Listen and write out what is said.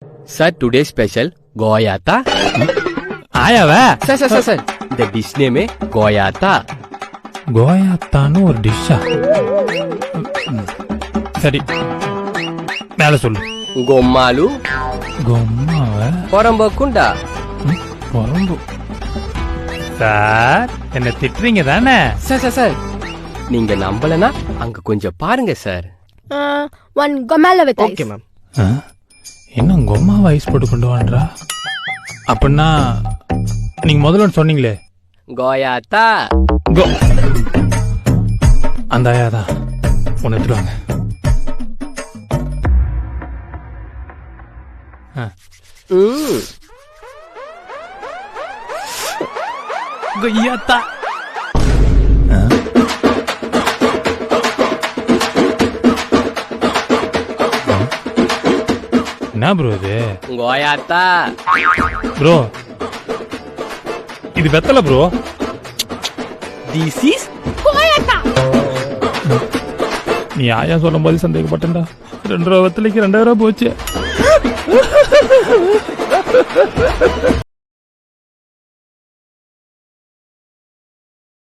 Sir, today's special goya tha. आया वे Sir. The dish name है goya tha. கோயாத்தான்னு ஒரு டிஷ்ஷா? சரி, மேல சொல்லு. Gommalu. கொம்மாவ Porambakunda. குழம்பு. சார், என்ன திட்டுறீங்க தானே? Sir. நீங்க நம்பலனா அங்க கொஞ்சம் பாருங்க sir. One gomala with ice. Okay, ma'am. இன்னும் கொம்மாவை ஐஸ் போட்டு கொண்டு வான்றா? அப்படின்னா நீங்க முதல்ல சொன்னீங்களே Goya tha. அந்த ஆயாதான் ஒன்று எடுத்துருவாங்க. கொய்யாத்தா. என்ன ப்ரோ இது? Goya tha. ப்ரோ இது வெத்தலை ப்ரோ. This is நீ ஆயா சொல்லும் போது சந்தேகப்பட்டேன்டா. 2 ரூபா வெத்தலைக்கு 2000 போச்சு.